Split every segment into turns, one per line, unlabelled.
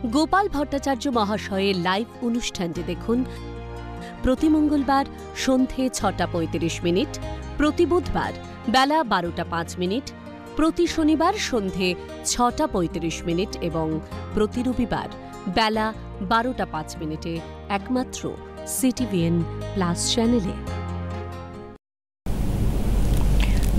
গোপাল ভট্টাচার্য মহাশয়ের লাইভ অনুষ্ঠানটি দেখুন প্রতি মঙ্গলবার সন্ধে ৬:৩৫, প্রতি বুধবার বেলা ১২:০৫, প্রতি শনিবার সন্ধে ৬:৩৫ এবং প্রতি রবিবার বেলা ১২:০৫ একমাত্র সিটিভিএন প্লাস চ্যানেলে।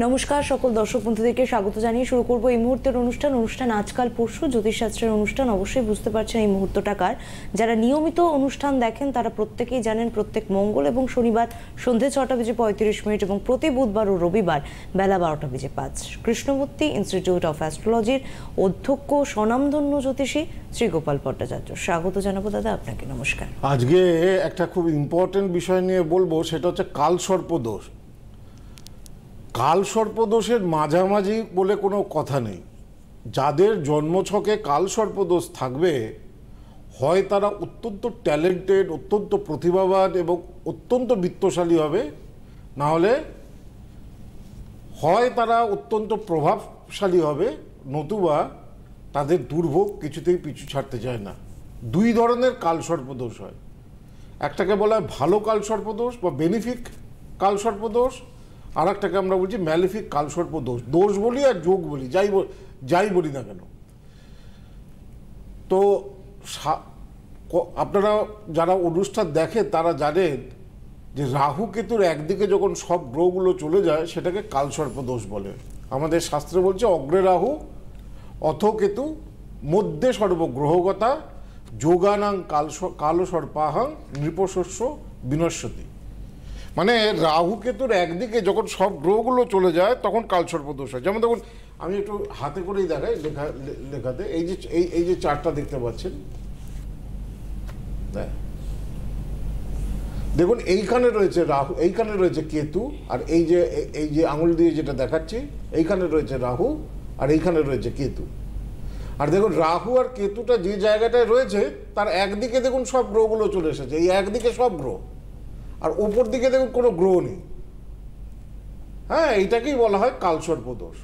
নমস্কার, সকল দর্শক বন্ধুদেরকে স্বাগত জানিয়ে শুরু করব এই মুহূর্তের অনুষ্ঠান আজকাল পরশু জ্যোতিষশাস্ত্রের অনুষ্ঠান। অবশ্যই বুঝতে পারছেন এই মুহূর্তটাকার। যারা নিয়মিত অনুষ্ঠান দেখেন তারা প্রত্যেকেই জানেন প্রত্যেক মঙ্গল এবং শনিবার সন্ধে ৬:৩৫ এবং প্রতি বুধবার ও রবিবার বেলা ১২:০৫ কৃষ্ণমূর্তি ইনস্টিটিউট অফ অ্যাস্ট্রোলজির অধ্যক্ষ স্বনামধন্য জ্যোতিষী শ্রী গোপাল ভট্টাচার্য। স্বাগত জানাবো দাদা আপনাকে। নমস্কার।
আজকে একটা খুব ইম্পর্টেন্ট বিষয় নিয়ে বলবো, সেটা হচ্ছে কালসর্পদোষ। কালসর্পদোষের মাঝামাঝি বলে কোনো কথা নেই। যাদের জন্মছকে কালসর্পদোষ থাকবে, হয় তারা অত্যন্ত ট্যালেন্টেড, অত্যন্ত প্রতিভাবান এবং অত্যন্ত বিত্তশালী হবে, না হলে হয় তারা অত্যন্ত প্রভাবশালী হবে, নতুবা তাদের দুর্ভোগ কিছুতেই পিছু ছাড়তে চায় না। দুই ধরনের কালসর্পদোষ হয়। একটাকে বলা হয় ভালো কালসর্পদোষ বা বেনিফিক কালসর্পদোষ, আর একটাকে আমরা বলছি ম্যালিফিক কালসর্পদোষ। দোষ বলি আর যোগ বলি, যাই বলি না কেন। তো আপনারা যারা অনুষ্ঠান দেখে তারা জানেন যে রাহু কেতুর একদিকে যখন সব গ্রহগুলো চলে যায় সেটাকে কালসর্পদোষ বলে। আমাদের শাস্ত্রে বলছে অগ্রে রাহু অথ কেতু মধ্যে সর্বগ্রহগতা যোগানাং কালসর্পাহাং নৃপশস্য বিনশ্যতি। মানে রাহু কেতুর একদিকে যখন সব গ্রহগুলো চলে যায় তখন কালসর্পদোষ হয়। যেমন দেখুন, আমি একটু হাতে করেই দেখাই লেখাতে। এই যে চার্টটা দেখতে পাচ্ছেন, দেখুন এইখানে রয়েছে রাহু, এইখানে রয়েছে কেতু, আর এই যে আঙুল দিয়ে যেটা দেখাচ্ছি এইখানে রয়েছে রাহু আর এইখানে রয়েছে কেতু। আর দেখুন রাহু আর কেতুটা যে জায়গাটায় রয়েছে তার একদিকে দেখুন সব গ্রহগুলো চলে এসেছে, এই একদিকে সব গ্রহ, আর ওপর দিকে দেখুন কোনো গ্রহ নেই। হ্যাঁ, এইটাকেই বলা হয় কালসর্পদোষ।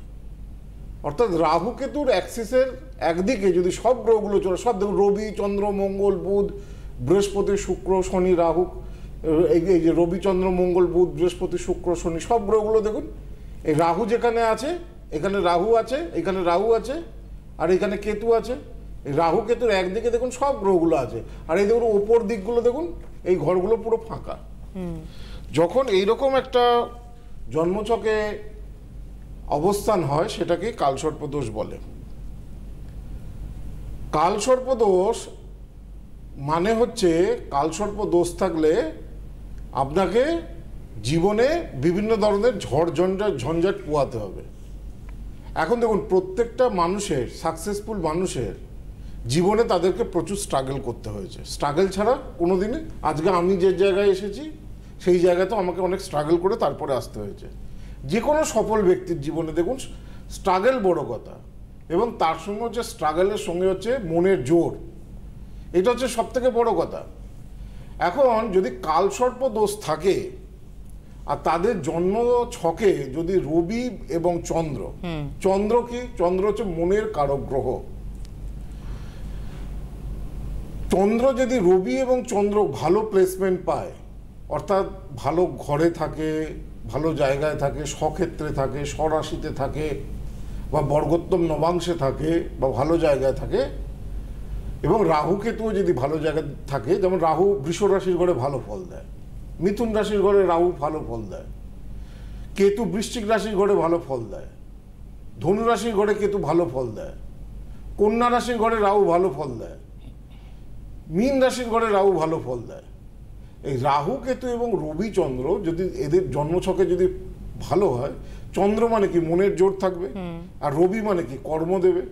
অর্থাৎ রাহু কেতুর অ্যাক্সিসের একদিকে যদি সব গ্রহগুলো চলে, সব দেখুন রবি চন্দ্র মঙ্গল বুধ বৃহস্পতি শুক্র শনি রাহু, এই যে রবি চন্দ্র মঙ্গল বুধ বৃহস্পতি শুক্র শনি সব গ্রহগুলো দেখুন, এই রাহু যেখানে আছে এখানে রাহু আছে, এখানে রাহু আছে, আর এখানে কেতু আছে। এই রাহু কেতুর একদিকে দেখুন সব গ্রহগুলো আছে, আর এই দেখুন ওপর দিকগুলো দেখুন এই ঘরগুলো পুরো ফাঁকা। যখন এইরকম একটা জন্মছকে অবস্থান হয় সেটাকে কালসর্পদোষ বলে। কালসর্পদোষ মানে হচ্ছে কালসর্পদোষ থাকলে আপনাকে জীবনে বিভিন্ন ধরনের ঝঞ্ঝাট পোয়াতে হবে। এখন দেখুন প্রত্যেকটা মানুষের, সাকসেসফুল মানুষের জীবনে তাদেরকে প্রচুর স্ট্রাগল করতে হয়েছে। স্ট্রাগল ছাড়া কোনোদিনই আজকে আমি যে জায়গায় এসেছি সেই জায়গাতেও আমাকে অনেক স্ট্রাগল করে তারপরে আসতে হয়েছে। যে কোনো সফল ব্যক্তির জীবনে দেখুন স্ট্রাগল বড় কথা, এবং তার সঙ্গে হচ্ছে স্ট্রাগলের সঙ্গে হচ্ছে মনের জোর, এটা হচ্ছে সব থেকে বড় কথা। এখন যদি কালসর্পদোষ থাকে আর তাদের জন্ম ছকে যদি রবি এবং চন্দ্র কি, চন্দ্র হচ্ছে মনের কারক গ্রহ। চন্দ্র যদি রবি এবং চন্দ্র ভালো প্লেসমেন্ট পায়, অর্থাৎ ভালো ঘরে থাকে, ভালো জায়গায় থাকে, স্বক্ষেত্রে থাকে, স্বরাশিতে থাকে, বা বর্গোত্তম নবাংশে থাকে, বা ভালো জায়গায় থাকে, এবং রাহু কেতুও যদি ভালো জায়গায় থাকে, যেমন রাহু বৃষ রাশির ঘরে ভালো ফল দেয়, মিথুন রাশির ঘরে রাহু ভালো ফল দেয়, কেতু বৃশ্চিক রাশির ঘরে ভালো ফল দেয়, ধনু রাশির ঘরে কেতু ভালো ফল দেয়, কন্যা রাশির ঘরে রাহু ভালো ফল দেয়, মীন রাশির ঘরে রাহু ভালো ফল দেয়। এই রাহু কেতু এবং রবি চন্দ্র যদি এদের জন্মছকে যদি ভালো হয়, চন্দ্র মানে কি মনের জোর থাকবে, আর রবি মানে কি কর্ম দেবে।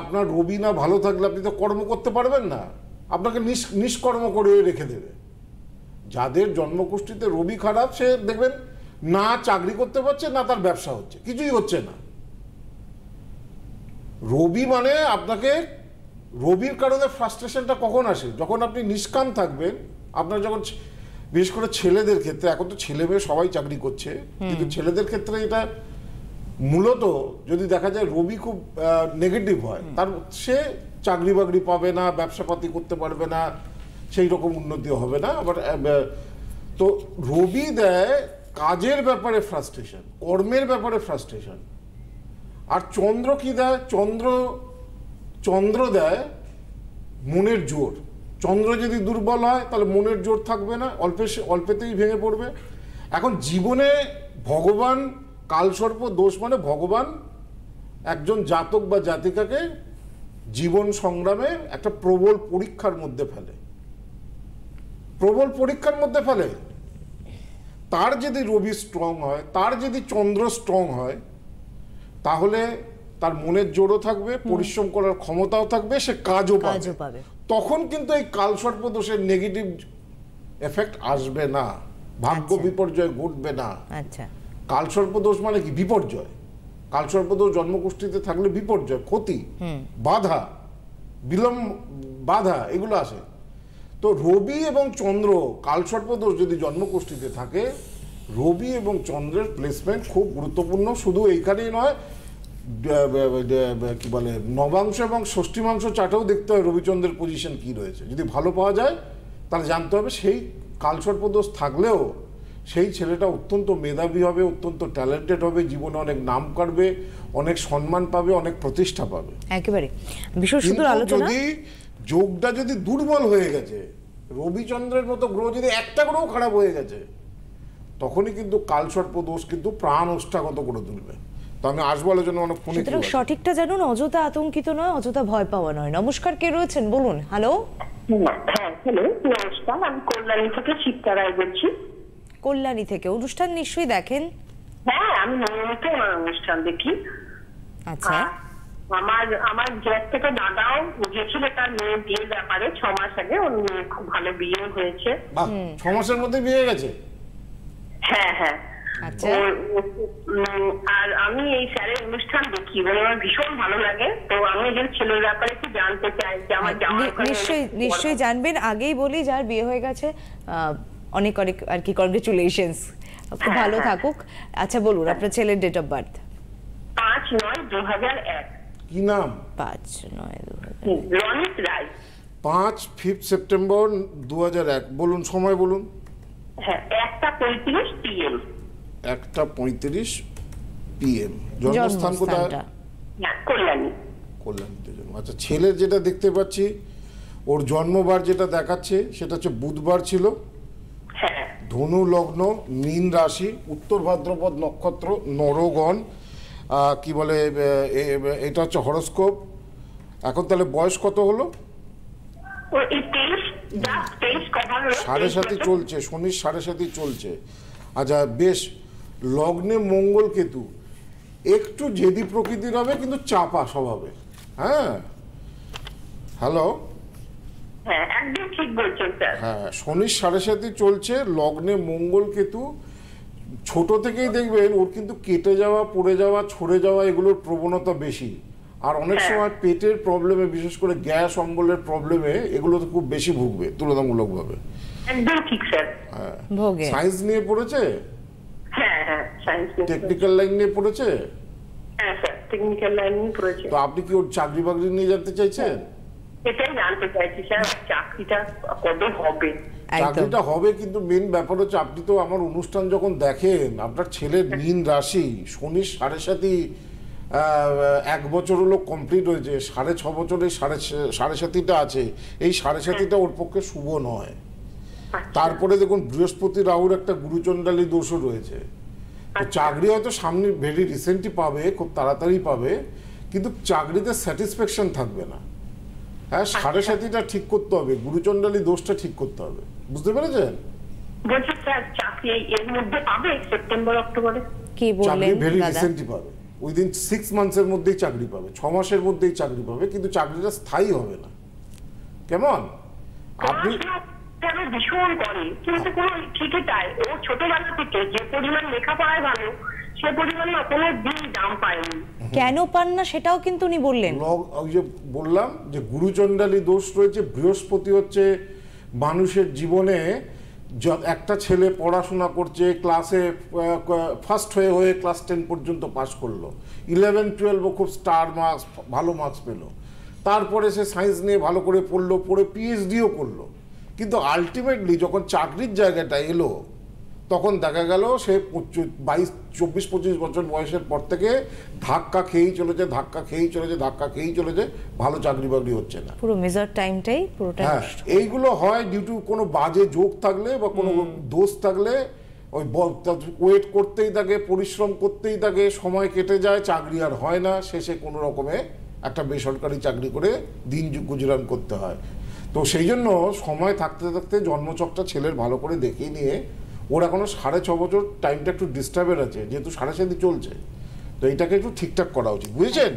আপনার রবি না ভালো থাকলে আপনি তো কর্ম করতে পারবেন না, আপনাকে নিষ্কর্ম করে রেখে দেবে। যাদের জন্মকুষ্ঠিতে রবি খারাপ সে দেখবেন না চাকরি করতে পারছে, না তার ব্যবসা হচ্ছে, কিছুই হচ্ছে না। রবি মানে আপনাকে, রবির কারণে ফ্রাস্ট্রেশনটা কখন আসে, যখন আপনি নিষ্কাম থাকবেন। আপনার যখন বিশেষ করে ছেলেদের ক্ষেত্রে, এখন তো ছেলে মেয়ে সবাই চাকরি করছে, কিন্তু ছেলেদের ক্ষেত্রে এটা মূলত যদি দেখা যায় রবি খুব নেগেটিভ হয়, তার সে চাকরি বাকরি পাবে না, ব্যবসাপাতি করতে পারবে না, সেই রকম উন্নতি হবে না। আবার তো রবি দেয় কাজের ব্যাপারে ফ্রাস্ট্রেশন, কর্মের ব্যাপারে ফ্রাস্ট্রেশন। আর চন্দ্র কি দেয়? চন্দ্র দেয় মনের জোর। চন্দ্র যদি দুর্বল হয় তাহলে মনের জোর থাকবে না, অল্পেতেই ভেঙে পড়বে। এখন জীবনে ভগবান কালসর্প দোষ মানে ভগবান একজন জাতক বা জাতিকাকে জীবন সংগ্রামে একটা প্রবল পরীক্ষার মধ্যে ফেলে, তার যদি রবি স্ট্রং হয়, তার যদি চন্দ্র স্ট্রং হয়, তাহলে তার মনের জোরও থাকবে, পরিশ্রম করার ক্ষমতাও থাকবে, সে কাজও পাবে। তখন কিন্তু এই কালসর্প দোষের নেগেটিভ এফেক্ট আসবে না, ভাগ্য বিপর্যয় ঘটবে না।
আচ্ছা,
কালসর্প দোষ মানে কি? বিপর্যয়। কালসর্প দোষ জন্মকুষ্ঠিতে থাকলে বিপর্যয়, ক্ষতি, বাধা, বাধা এগুলো আসে। তো রবি এবং চন্দ্র কালসর্প দোষ যদি জন্মকুষ্ঠিতে থাকে, রবি এবং চন্দ্রের প্লেসমেন্ট খুব গুরুত্বপূর্ণ। শুধু এইখানেই নয়, কি বলে নবাংশ এবং ষষ্ঠীমাংশ চার্টেও দেখতে হয় রবিচন্দ্রের পজিশন কি রয়েছে। যদি ভালো পাওয়া যায় তাহলে জানতে হবে সেই কালসর্প দোষ থাকলেও সেই ছেলেটা অত্যন্ত মেধাবী হবে, অত্যন্ত ট্যালেন্টেড হবে, জীবনে অনেক নাম কাটবে, অনেক সম্মান পাবে, অনেক প্রতিষ্ঠা পাবে।
একেবারে বিশেষত আলোচনা।
যদি যোগটা যদি দুর্বল হয়ে গেছে, রবিচন্দ্রের মতো গ্রহ যদি একটা গ্রহ খারাপ হয়ে গেছে, তখনই কিন্তু কালসর্প দোষ কিন্তু প্রাণ ওষ্ঠাগত করে তুলবে। তো আমি আসবো আলোচনা অনেক ফোনে।
সুতরাং সঠিকটা জানুন, অযথা আতঙ্কিত নয়, অযথা ভয় পাওয়া নয়। নমস্কার, কে রয়েছেন বলুন। হ্যালো।
হ্যাঁ, হ্যালো, নমস্কার, আমি কল্যাণী থেকে শিপ্তা রায় বলছি।
কল্যাণী থেকে। অনুষ্ঠান নিশ্চয়ই দেখেন?
হ্যাঁ, আমি নিয়মিত অনুষ্ঠান দেখি।
আচ্ছা,
আমার জেট থেকে দাদাও গেছিল তার মেয়ে বিয়ের ব্যাপারে 6 মাস আগে। ওর মেয়ে খুব ভালো বিয়ে হয়েছে।
6 মাসের মধ্যে বিয়ে গেছে?
হ্যাঁ হ্যাঁ।
আচ্ছা।
আর আমি এই স্যারের অনুষ্ঠান দেখি, আমার ভীষণ ভালো লাগে। তো আমি একজন ছেলের ব্যাপারে একটু জানতে চাই যে আমার
নিশ্চয়ই জানবেন। আগেই বলি, যার বিয়ে হয়ে গেছে অনেক অনেক আর কি কনগ্রাচুলেশনস, খুব ভালো থাকুক। আচ্ছা বলুন আপনার ছেলের ডেট অফ বার্থ।
5/9/2001।
কি নাম?
5/9/2001।
রনিত রায়।
5 সেপ্টেম্বর 2001। বলুন সময় বলুন।
হ্যাঁ, 1:35 PM।
1:35 PM। জন্মস্থান কোথায়?
কল্যাণী।
কল্যাণীতে জন্ম। আচ্ছা, ছেলের যেটা দেখতে পাচ্ছি, ওর জন্মবার যেটা দেখাচ্ছে সেটা হচ্ছে বুধবার ছিল।
হ্যাঁ।
ধনু লগ্ন, মীন রাশি, উত্তর ভাদ্রপদ নক্ষত্র, নরগণ, কি বলে এটা হচ্ছে হরোস্কোপ। এখন তাহলে বয়স কত হলো? 7.5 চলছে, শনির 7.5 চলছে। আচ্ছা বেশ, লগ্নে মঙ্গল কেতু, একটু জেদি প্রকৃতির হবে কিন্তু চাপা স্বভাবে। হ্যাঁ, হ্যালো।
হ্যাঁ, একদম ঠিক বলছেন স্যার।
হ্যাঁ, শনির 7.5 চলছে, লগ্নে মঙ্গল কেতু। ছোট থেকেই দেখবেন ওর কিন্তু কেটে যাওয়া, পড়ে যাওয়া, ছড়ে যাওয়া এগুলোর প্রবণতা বেশি। আর অনেক সময় পেটের প্রবলেমে, বিশেষ করে গ্যাস অম্বলের প্রবলেমে এগুলো তো খুব বেশি ভুগবে তুলনামূলকভাবে।
একদম ঠিক স্যার।
হ্যাঁ,
ভোগে।
সায়েন্স নিয়ে পড়েছে?
হ্যাঁ হ্যাঁ, সায়েন্স।
টেকনিক্যাল লাইন নিয়ে পড়েছে?
হ্যাঁ স্যার, টেকনিক্যাল লাইন নিয়ে পড়েছে।
তো আপনি কি ওর চাকরি বাকরি নিয়ে জানতে চাইছেন?
এটাই জানতে চাইছি স্যার, চাকরিটা কবে হবে?
চাকরিটা হবে, কিন্তু মেন ব্যাপার হচ্ছে আপনি তো আমার অনুষ্ঠান যখন দেখেন, আপনার ছেলের মীন রাশি, শনির 7.5 1 বছর হলো কমপ্লিট হয়েছে, 6.5 বছরে 7.5টা আছে। এই 7.5টা ওর পক্ষে শুভ নয়। তারপরে দেখুন বৃহস্পতি রাহুর একটা গুরুচণ্ডালী দোষও রয়েছে। তো চাকরি হয়তো সামনে ভেরি রিসেন্টলি পাবে, খুব তাড়াতাড়ি পাবে, কিন্তু চাকরিতে স্যাটিসফ্যাকশন থাকবে না। হ্যাঁ, 7.5টা ঠিক করতে হবে, গুরুচণ্ডালী দোষটা ঠিক করতে হবে। বুঝতে পেরেছেন?
বলছি স্যার, চাকরি এর মধ্যে পাবে সেপ্টেম্বর অক্টোবরে?
কি বললেন
চাকরি ভেরি
দাদা?
রিসেন্টলি পাবে, উইদিন 6 মান্থসের মধ্যেই চাকরি পাবে, 6 মাসের মধ্যেই চাকরি পাবে, কিন্তু চাকরিটা স্থায়ী হবে না। কেমন? আপনি
ভীষণ করে, কিন্তু কোনো ঠিকই তাই। ও ছোটবেলা থেকে যে পরিমাণ লেখাপড়ায় ভালো, সে পরিমাণ না কোনো দিন দাম পায়নি।
কেন পান না সেটাও কিন্তু উনি বললেন।
ওই যে বললাম যে গুরুচণ্ডালী দোষ রয়েছে। বৃহস্পতি হচ্ছে মানুষের জীবনে একটা ছেলে পড়াশোনা করছে, ক্লাসে ফার্স্ট হয়ে ক্লাস 10 পর্যন্ত পাস করলো, 11-12 খুব স্টার মার্কস, ভালো মার্কস পেলো, তারপরে সে সায়েন্স নিয়ে ভালো করে পড়লো, পড়ে পিএইচডিও করলো, কিন্তু আলটিমেটলি যখন চাকরির জায়গাটা এলো তখন দেখা গেল সে 24-25 বছর বয়সের পর থেকে ধাক্কা খেয়েই চলেছে, ভালো চাকরি বাকরি হচ্ছে না,
পুরো মেজর টাইমটাই পুরোটা।
হ্যাঁ, এইগুলো হয় ডিউ টু কোনো বাজে যোগ থাকলে বা কোনো দোষ থাকলে, ওই ওয়েট করতেই থাকে, পরিশ্রম করতেই থাকে, সময় কেটে যায়, চাকরি আর হয় না, শেষে কোনো রকমে একটা বেসরকারি চাকরি করে দিন গুজরান করতে হয়। তো সেই জন্য সময় থাকতে থাকতে জন্মচকটা ছেলের ভালো করে দেখিয়ে নিয়ে, ওর এখনো 6.5 বছর, টাইমটা একটু ডিস্টার্বের আছে, যেহেতু 7.5 চলছে, তো এইটাকে একটু ঠিকঠাক করা উচিত, বুঝেছেন?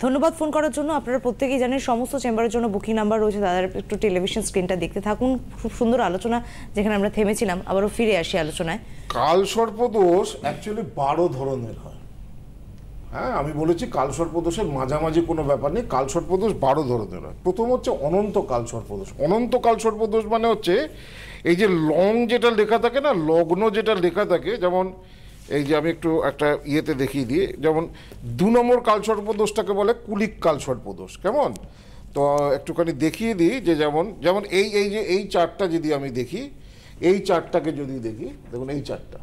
ধন্যবাদ ফোন করার জন্য। আপনারা প্রত্যেকেই জানেন সমস্ত চেম্বারের জন্য বুকিং নাম্বার রয়েছে, দাদার একটু টেলিভিশন স্ক্রিনটা দেখতে থাকুন। খুব সুন্দর আলোচনা, যেখানে আমরা থেমেছিলাম আবারও ফিরে আসি আলোচনায়।
কালসর্পদোষ অ্যাকচুয়ালি 12 ধরনের হয়। হ্যাঁ, আমি বলেছি কালসর্পদোষের মাঝামাঝি কোনো ব্যাপার নেই, কালসর্পদোষ 12 ধরনের হয়। প্রথম হচ্ছে অনন্ত কালসর্পদোষ। অনন্ত কালসর্পদোষ মানে হচ্ছে এই যে লং যেটা লেখা থাকে না, লগ্ন যেটা লেখা থাকে, যেমন এই যে আমি একটু একটা ইয়েতে দেখিয়ে দিই, যেমন 2 নম্বর কালসর্পদোষটাকে বলে কুলিক কালসর্পদোষ। কেমন? তো একটুখানি দেখিয়ে দিই যে যেমন এই চার্টটা যদি আমি দেখি, এই চার্টটাকে যদি দেখি, দেখুন এই চার্টটা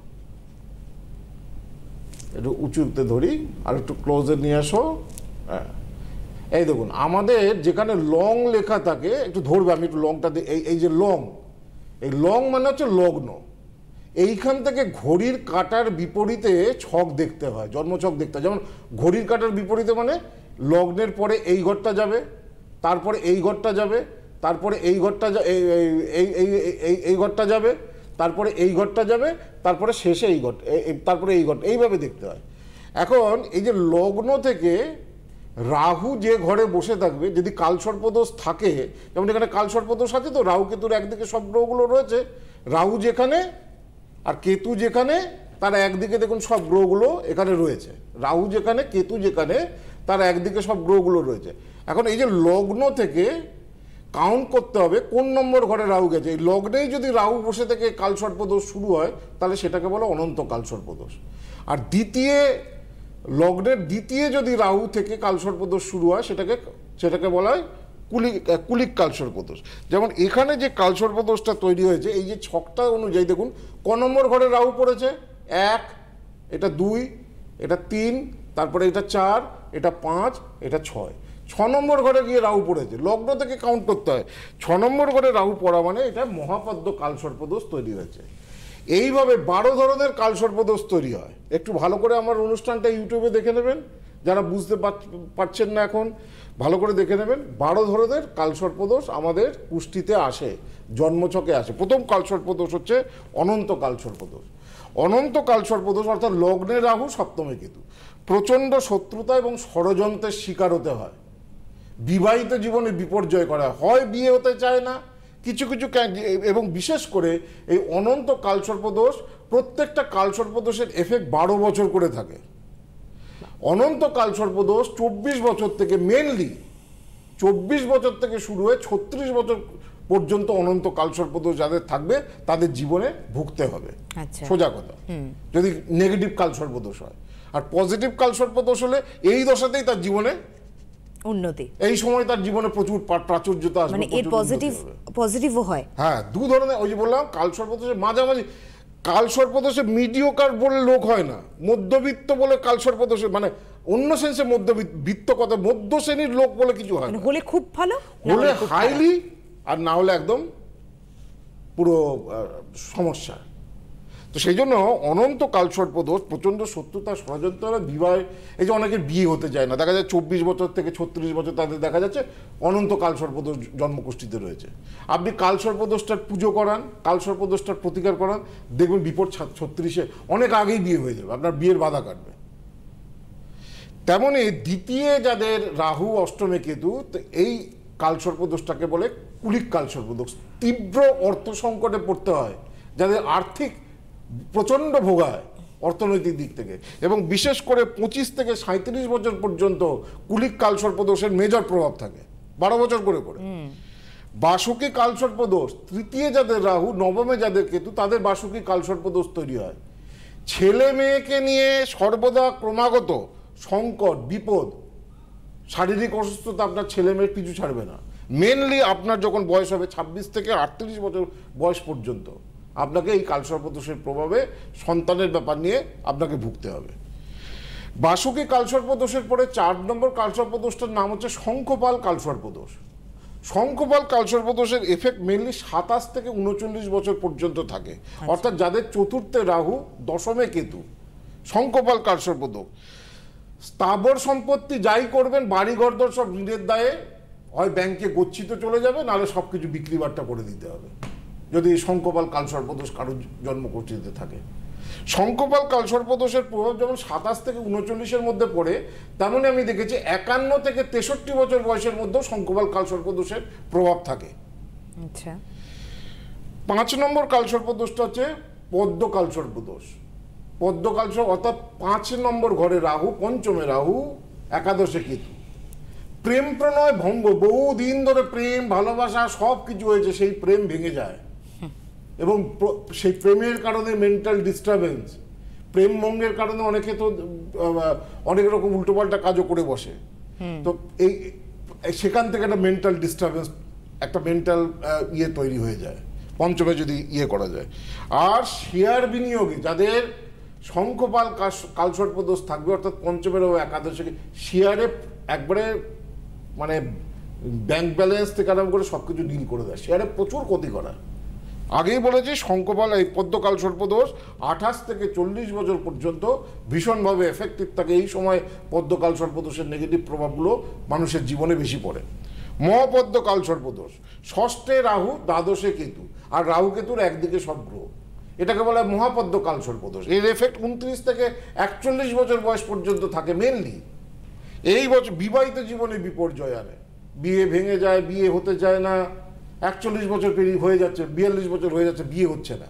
একটু উঁচুতে ধরি আর একটু ক্লোজে নিয়ে আসো। হ্যাঁ, এই দেখুন আমাদের যেখানে লং লেখা থাকে, একটু ধরবে, আমি একটু লংটা এই যে লং, এই লং মানে হচ্ছে লগ্ন। এইখান থেকে ঘড়ির কাঁটার বিপরীতে ছক দেখতে হয়, জন্মছক দেখতে হয়। যেমন ঘড়ির কাঁটার বিপরীতে মানে লগ্নের পরে এই ঘরটা যাবে, তারপরে এই ঘরটা যাবে, তারপরে এই ঘরটা এই ঘরটা যাবে, তারপরে এই ঘরটা যাবে, তারপরে শেষে এই ঘর, তারপরে এই ঘরটা, এইভাবে দেখতে হয়। এখন এই যে লগ্ন থেকে রাহু যে ঘরে বসে থাকবে, যদি কালসর্পদোষ থাকে, যেমন এখানে কালসর্পদোষ আছে, তো রাহু কেতুর একদিকে সব গ্রহগুলো রয়েছে, রাহু যেখানে আর কেতু যেখানে, তার একদিকে দেখুন সব গ্রহগুলো এখানে রয়েছে, রাহু যেখানে কেতু যেখানে, তার একদিকে সব গ্রহগুলো রয়েছে। এখন এই যে লগ্ন থেকে কাউন্ট করতে হবে কোন নম্বর ঘরে রাহু গেছে। এই লগ্নেই যদি রাহু বসে থেকে কালসর্পদোষ শুরু হয়, তাহলে সেটাকে বলে অনন্ত কালসর্পদোষ। আর লগ্নের দ্বিতীয় যদি রাহু থেকে কালসর্পদোষ শুরু হয়, সেটাকে বলা হয় কুলিক কালসর্পদোষ। যেমন এখানে যে কালসর্পদোষটা তৈরি হয়েছে, এই যে ছকটা অনুযায়ী দেখুন ক নম্বর ঘরে রাহু পড়েছে, 1, এটা 2, এটা 3, তারপরে এটা 4, এটা 5, এটা 6, 6 নম্বর ঘরে গিয়ে রাহু পড়েছে। লগ্ন থেকে কাউন্ট করতে হয়, 6 নম্বর ঘরে রাহু পড়া মানে এটা মহাপদ্ম কালসর্পদোষ তৈরি হয়েছে। এইভাবে 12 ধরনের কালসর্পদোষ তৈরি হয়। একটু ভালো করে আমার অনুষ্ঠানটা ইউটিউবে দেখে নেবেন, যারা বুঝতে পারছেন না এখন ভালো করে দেখে নেবেন। 12 ধরনের কালসর্পদোষ আমাদের কুষ্টিতে আসে, জন্মছকে আসে। প্রথম কালসর্পদোষ হচ্ছে অনন্ত কালসর্পদোষ। অনন্ত কালসর্পদোষ অর্থাৎ লগ্নে রাহু, সপ্তমে কেতু, প্রচণ্ড শত্রুতা এবং ষড়যন্ত্রের শিকার হতে হয়, বিবাহিত জীবনে বিপর্যয় করা হয়, বিয়ে হতে চায় না কিছু এবং বিশেষ করে এই অনন্ত কালসর্পদোষ, প্রত্যেকটা কালসর্পদোষের এফেক্ট 12 বছর করে থাকে। অনন্ত কালসর্পদোষ 24 বছর থেকে, মেনলি 24 বছর থেকে শুরু হয়ে 36 বছর পর্যন্ত অনন্ত কালসর্পদোষ যাদের থাকবে তাদের জীবনে ভুগতে হবে। সোজা কথা, যদি নেগেটিভ কালসর্পদোষ হয়। আর পজিটিভ কালসর্পদোষ হলে এই দশাতেই তার জীবনে
উন্নতি,
এই সময় তার জীবনে প্রচুর প্রাচুর্যতা আসবে,
মানে এর পজিটিভও হয়।
হ্যাঁ, 2 ধরনের। ওই যে বললাম কালসর্পদোষের মাঝামাঝি, কালসর্পদোষে মিডিওকার বলে লোক হয় না, মধ্যবিত্ত বলে কালসর্পদোষে, মানে অন্য সেন্সে মধ্যবিত্ত কথা, মধ্য শ্রেণীর লোক বলে কিছু হয় না।
হলে খুব ভালো,
হলে হাইলি, আর না হলে একদম পুরো সমস্যা। তো সেই জন্য অনন্ত কালসর্পদোষ প্রচণ্ড শত্রুতা, ষড়যন্ত্র, বিবাহ, এই যে অনেকের বিয়ে হতে চায় না, দেখা যায় 24 বছর থেকে 36 বছর তাদের দেখা যাচ্ছে অনন্ত কালসর্পদোষ জন্মকুষ্ঠিতে রয়েছে। আপনি কালসর্পদোষটার পুজো করান, কালসর্পদোষটার প্রতিকার করান, দেখবেন বিপদ 36-এ অনেক আগেই বিয়ে হয়ে যাবে, আপনার বিয়ের বাধা কাটবে। তেমনই দ্বিতীয় যাদের রাহু, অষ্টমে কেতু, তো এই কালসর্পদোষটাকে বলে কুলিক কালসর্পদোষ। তীব্র অর্থ সংকটে পড়তে হয়, যাদের আর্থিক প্রচণ্ড ভোগায় অর্থনৈতিক দিক থেকে, এবং বিশেষ করে 25 থেকে 37 বছর পর্যন্ত কুলিক কালসর্পদোষের মেজর প্রভাব থাকে, 12 বছর করে। বাসুকি কালসর্প দোষ, তৃতীয় যাদের রাহু, নবমে যাদের কেতু, তাদের বাসুকি কালসর্প দোষ তৈরি হয়। ছেলে মেয়েকে নিয়ে সর্বদা ক্রমাগত সংকট, বিপদ, শারীরিক অসুস্থতা আপনার ছেলে মেয়ের পিছু ছাড়বে না। মেনলি আপনার যখন বয়স হবে 26 থেকে 38 বছর বয়স পর্যন্ত আপনাকে এই কালসর্প দোষের প্রভাবে সন্তানের ব্যাপার নিয়ে আপনাকে ভুগতে হবে। বাসুকি কালসর্প দোষের পরে 4 নম্বর কালসর্প দোষটার নাম হচ্ছে শঙ্খপাল কালসর্প দোষ। শঙ্খপাল কালসর্প দোষের এফেক্ট মেনলি 27 থেকে 39 বছর পর্যন্ত থাকে, অর্থাৎ যাদের চতুর্থে রাহু, দশমে কেতু। শঙ্খপাল কালসর্প দোষ, স্থাবর সম্পত্তি যাই করবেন, বাড়ি ঘরদর সব ঋণের দায়ে হয় ব্যাংকে গচ্ছিত চলে যাবে, নাহলে সব কিছু বিক্রি বাট্টা করে দিতে হবে, যদি শঙ্খপাল কালসর্প দোষ কারোর জন্মকুষ্ঠিতে থাকে। শঙ্খপাল কালসর্প দোষের প্রভাব যেমন 27 থেকে 39-এর মধ্যে পড়ে, তেমনি আমি দেখেছি 51 থেকে 63 বছর বয়সের মধ্যেও শঙ্খপাল কালসর্প দোষের প্রভাব থাকে।
আচ্ছা,
5 নম্বর কালসর্প দোষটা হচ্ছে পদ্ম কালসর্প দোষ। পদ্ম কালসর্প অর্থাৎ 5 নম্বর ঘরে রাহু, পঞ্চমে রাহু, একাদশে কেতু। প্রেম প্রণয় ভঙ্গ, বহুদিন ধরে প্রেম ভালোবাসা সব কিছু হয়েছে, সেই প্রেম ভেঙে যায় এবং সেই প্রেমের কারণে মেন্টাল ডিস্টারবেন্স, প্রেম ভঙ্গের কারণে অনেকে তো অনেক রকম উল্টোপাল্টা কাজও করে বসে। তো এই সেখান থেকে একটা মেন্টাল ডিস্টারবেন্স, একটা মেন্টাল ইয়ে তৈরি হয়ে যায় পঞ্চমে যদি ইয়ে করা যায়। আর শেয়ার বিনিয়োগে যাদের শঙ্খপাল কালসর্প দোষ থাকবে, অর্থাৎ পঞ্চমের ও একাদশে, শেয়ারে একবারে মানে ব্যাংক ব্যালেন্স থেকে আরম্ভ করে সব কিছু ডিল করে দেয়, শেয়ারে প্রচুর ক্ষতি করা। আগেই বলেছি শঙ্খপাল এই পদ্ম কালসর্প দোষ 28 থেকে 40 বছর পর্যন্ত ভীষণভাবে এফেক্টিভ থাকে। এই সময় পদ্ম কালসর্প দোষের নেগেটিভ প্রভাবগুলো মানুষের জীবনে বেশি পড়ে। মহাপদ্ম কালসর্প দোষ, ষষ্ঠে রাহু, দ্বাদশে কেতু, আর রাহু কেতুর একদিকে সব গ্রহ, এটাকে বলা হয় মহাপদ্ম কালসর্প দোষ। এর এফেক্ট 29 থেকে 41 বছর বয়স পর্যন্ত থাকে মেনলি। এই বছর বিবাহিত জীবনে বিপর্যয় আনে, বিয়ে ভেঙে যায়, বিয়ে হতে চায় না, 41 বছর পেরিয়ে হয়ে যাচ্ছে, 42 বছর হয়ে যাচ্ছে, বিয়ে হচ্ছে না,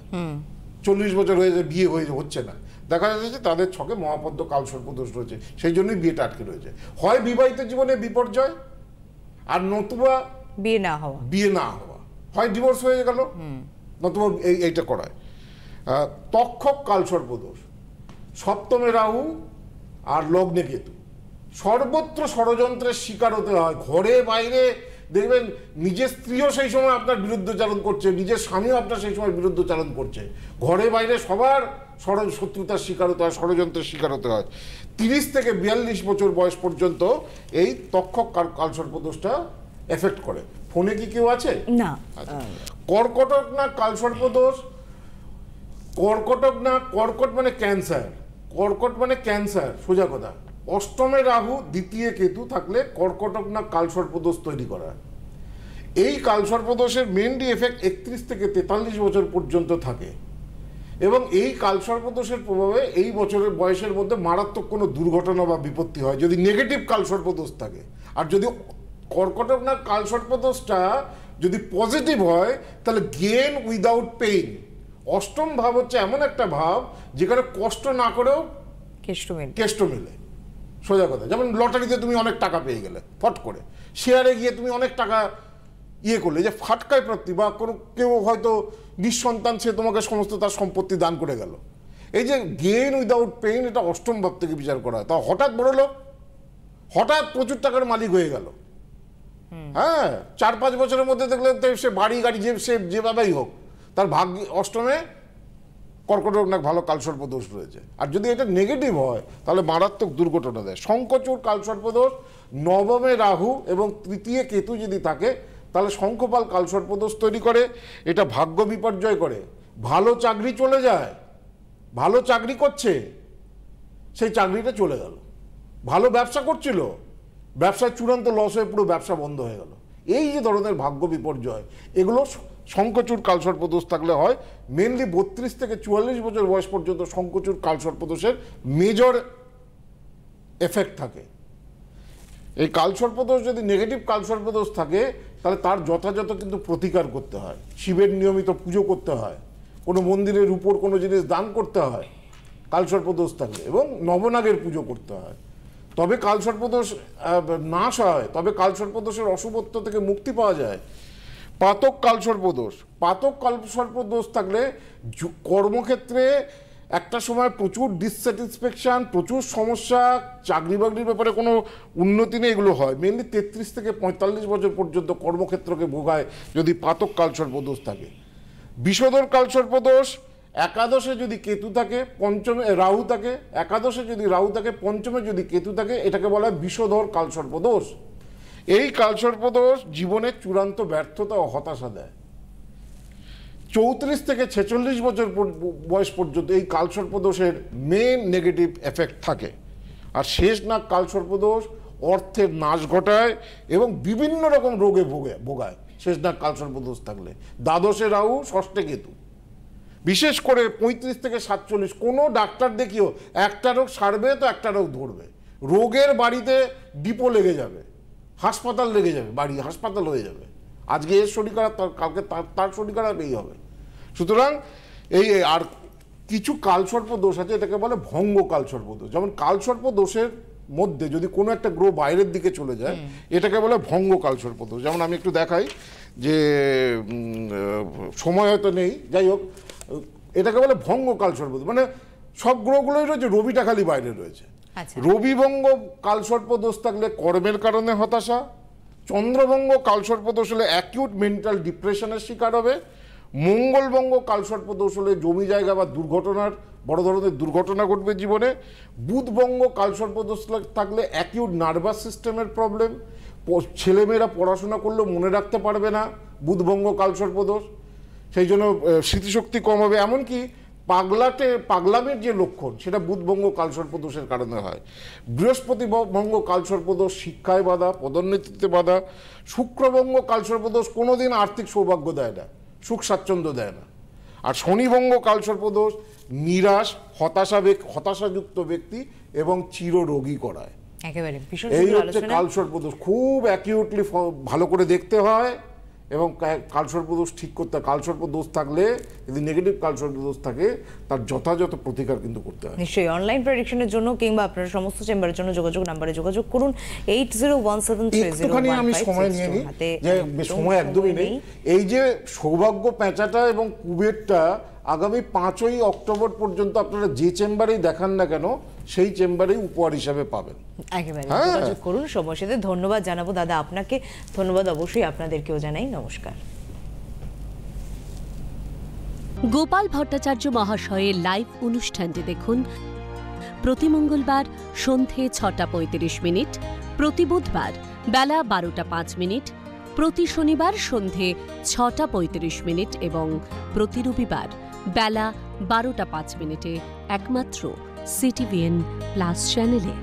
40 বছর হয়ে যাচ্ছে, বিয়ে হচ্ছে না। দেখা যাচ্ছে তাদের ছকে মহাপদ্ম কালসর্প দোষ রয়েছে, সেই জন্যই বিয়েটা আটকে রয়েছে। হয় বিবাহিত জীবনে বিপর্যয়, আর নতুবা
বিয়ে না হওয়া,
হয় ডিভোর্স হয়ে গেল, নতুবা এইটা করায়। তক্ষক কালসর্প দোষ, সপ্তমে রাহু আর লগ্নে কেতু। সর্বত্র ষড়যন্ত্রের শিকার হতে হয়, ঘরে বাইরে দেখবেন নিজের স্ত্রীও সেই সময় আপনার বিরুদ্ধচারণ করছে, নিজের স্বামীও আপনার সেই সময় বিরুদ্ধচারণ করছে, ঘরে বাইরে সবার শত্রুতার শিকার হতে হয়, ষড়যন্ত্রের শিকার হতে হয়। 30 থেকে 42 বছর বয়স পর্যন্ত এই তক্ষক কালসর্প দোষটা এফেক্ট করে। ফোনে কি কেউ আছে?
না।
কর্কটক না কালসর্প দোষ, কর্কটক না, কর্কট মানে ক্যান্সার, কর্কট মানে ক্যান্সার, সোজা কথা। অষ্টমে রাহু, দ্বিতীয় কেতু থাকলে কর্কটক না কালসর্প দোষ তৈরি করা। এই কালসর্প দোষের মেনলি এফেক্ট 31 থেকে 43 বছর পর্যন্ত থাকে এবং এই কালসর্প দোষের প্রভাবে এই বছরের বয়সের মধ্যে মারাত্মক কোনো দুর্ঘটনা বা বিপত্তি হয় যদি নেগেটিভ কালসর্প দোষ থাকে। আর যদি কর্কটক না কালসর্প দোষটা যদি পজিটিভ হয় তাহলে গেন উইদাউট পেইন। অষ্টম ভাব হচ্ছে এমন একটা ভাব যেখানে কষ্ট না করেও কেষ্ট মেলে, সোজা কথা। যেমন লটারিতে তুমি অনেক টাকা পেয়ে গেলে ফট করে, শেয়ারে গিয়ে তুমি অনেক টাকা ইয়ে করলে, যে ফাটকায় প্রাপ্তি, বা কোনো কেউ হয়তো নিঃসন্তান, সে তোমাকে সমস্ত তার সম্পত্তি দান করে গেল। এই যে গেইন উইদাউট পেইন, এটা অষ্টম ভাব থেকে বিচার করা হয়। তা হঠাৎ বড় লোক, হঠাৎ প্রচুর টাকার মালিক হয়ে গেল, হ্যাঁ, 4-5 বছরের মধ্যে দেখলে সে বাড়ি গাড়ি সে যেভাবেই হোক, তার ভাগ্য অষ্টমে কর্কটক না ভালো কালসর্প দোষ রয়েছে। আর যদি এটা নেগেটিভ হয় তাহলে মারাত্মক দুর্ঘটনা দেয়। শঙ্খচূড় কালসর্প দোষ, নবমে রাহু এবং তৃতীয় কেতু যদি থাকে তাহলে শঙ্খপাল কালসর্প দোষ তৈরি করে। এটা ভাগ্য বিপর্যয় করে, ভালো চাকরি চলে যায়, ভালো চাকরি করছে, সেই চাকরিটা চলে গেল। ভালো ব্যবসা করছিল, ব্যবসায় চূড়ান্ত লস হয়ে পুরো ব্যবসা বন্ধ হয়ে গেল। এই যে ধরনের ভাগ্য বিপর্যয়, এগুলো শঙ্খচূড় কালসর্প দোষ থাকলে হয়। মেনলি 32 থেকে 44 বছর বয়স পর্যন্ত শঙ্খচূড় কালসর্প দোষের মেজর এফেক্ট থাকে। এই কালসর্প দোষ যদি নেগেটিভ কালসর্প দোষ থাকে তাহলে তার যথাযথ কিন্তু প্রতিকার করতে হয়, শিবের নিয়মিত পুজো করতে হয়, কোনো মন্দিরের উপর কোনো জিনিস দান করতে হয় কালসর্প দোষ থাকলে, এবং নবনাগের পুজো করতে হয়, তবে কালসর্প দোষ নাশ হয়, তবে কালসর্প দোষের অশুভত্ব থেকে মুক্তি পাওয়া যায়। পাতক কালসর্পদোষ, পাতক কালসর্পদোষ থাকলে কর্মক্ষেত্রে একটা সময় প্রচুর ডিসস্যাটিসফ্যাকশন, প্রচুর সমস্যা, চাকরি বাকরির ব্যাপারে কোনো উন্নতি নেই, এগুলো হয়। মেনলি 33 থেকে 45 বছর পর্যন্ত কর্মক্ষেত্রকে ভোগায় যদি পাতক কালসর্পদোষ থাকে। বিষধর কালসর্পদোষ একাদশে যদি কেতু থাকে, পঞ্চমে রাহু থাকে, একাদশে যদি রাহু থাকে, পঞ্চমে যদি কেতু থাকে, এটাকে বলা হয় বিষধর কালসর্পদোষ। এই কালসর্পদোষ জীবনের চূড়ান্ত ব্যর্থতা ও হতাশা দেয়। 34 থেকে 46 বছর বয়স পর্যন্ত এই কালসর্পদোষের মেন নেগেটিভ এফেক্ট থাকে। আর শেষ নাগ কালসর্পদোষ অর্থের নাশ ঘটায় এবং বিভিন্ন রকম রোগে ভোগায় শেষ নাগ কালসর্পদোষ থাকলে। দ্বাদশে রাহু, ষষ্ঠে কেতু। বিশেষ করে 35 থেকে 47 কোনো ডাক্তার দেখিও একটা রোগ সারবে তো একটা রোগ ধরবে। রোগের বাড়িতে ডিপো লেগে যাবে, হাসপাতাল লেগে যাবে, বাড়ি হাসপাতাল হয়ে যাবে। আজকে এর শরীর খারাপ, কালকে তার শরীর খারাপ, এই হবে। সুতরাং এই আর কিছু কালসর্প দোষ আছে, এটাকে বলে ভঙ্গ কালসর্প দোষ। যেমন কালসর্প দোষের মধ্যে যদি কোনো একটা গ্রহ বাইরের দিকে চলে যায়, এটাকে বলে ভঙ্গ কালসর্প দোষ। যেমন আমি একটু দেখাই, যে সময় হয়তো নেই, যাই হোক, এটাকে বলে ভঙ্গ কালসর্প দোষ। মানে সব গ্রহগুলোই রয়েছে, রবিটা খালি বাইরে রয়েছে। রবিভঙ্গ কালসর্প দোষ থাকলে কর্মের কারণে হতাশা। চন্দ্রভঙ্গ কালসর্প দোষ হলে অ্যাকিউট মেন্টাল ডিপ্রেশনের শিকার হবে। মঙ্গলভঙ্গ কালসর্প দোষ হলে জমি জায়গা বা দুর্ঘটনার, বড় ধরনের দুর্ঘটনা ঘটবে জীবনে। বুধভঙ্গ কালসর্প দোষ থাকলে অ্যাকিউট নার্ভাস সিস্টেমের প্রবলেম, ছেলেমেয়েরা পড়াশোনা করলেও মনে রাখতে পারবে না, বুধভঙ্গ কালসর্প দোষ। সেই জন্য স্মৃতিশক্তি কম হবে। এমনকি পাগলামের যে লক্ষণ, সেটা বুধভঙ্গ কালসর্প দোষের কারণে হয়। বৃহস্পতি ভঙ্গ কালসর্প দোষ শিক্ষায় বাধা, পদোন্নতিতে বাধা। শুক্রভঙ্গ কালসর্প দোষ কোনোদিন আর্থিক সৌভাগ্য দেয় না, সুখ স্বাচ্ছন্দ্য দেয় না। আর শনিভঙ্গ কালসর্প দোষ নিরাশ, হতাশাযুক্ত ব্যক্তি এবং চিররোগী করায়। এই হচ্ছে কালসর্প দোষ। খুব অ্যাকিউটলি ভালো করে দেখতে হয় এবং কালসর্প দোষ ঠিক করতে হয়। কালসর্প দোষ থাকলে, যদি নেগেটিভ কালসর্প দোষ থাকে, তার যথাযথ প্রতিকার কিন্তু করতে হয়।
নিশ্চয়ই অনলাইন প্রেডিকশনের জন্য কিংবা আপনার সমস্ত চেম্বারের জন্য নাম্বারে যোগাযোগ করুন 8017300155।
একটুখানি আমি সময় নিয়ে নিই, যে সময় একদমই নেই। এই যে সৌভাগ্য পেঁচাটা এবং কুবেরটা আগামী 5ই অক্টোবর পর্যন্ত আপনারা যে চেম্বারেই দেখান না কেন, সেই চেম্বারেই উপহার হিসাবে পাবেন।
একেবারে যোগাযোগ করুন। সময়ের সাথে ধন্যবাদ জানাবো দাদা আপনাকে, ধন্যবাদ অবশ্যই আপনাদেরকেও জানাই। নমস্কার।
গোপাল ভট্টাচার্য মহাশয়ের লাইভ অনুষ্ঠানটি দেখুন প্রতি মঙ্গলবার সন্ধে 6:35, প্রতি বুধবার বেলা 12:05, প্রতি শনিবার সন্ধে 6:35 এবং প্রতি রবিবার বেলা 12:05 একমাত্র CTVN+ চ্যানেলে।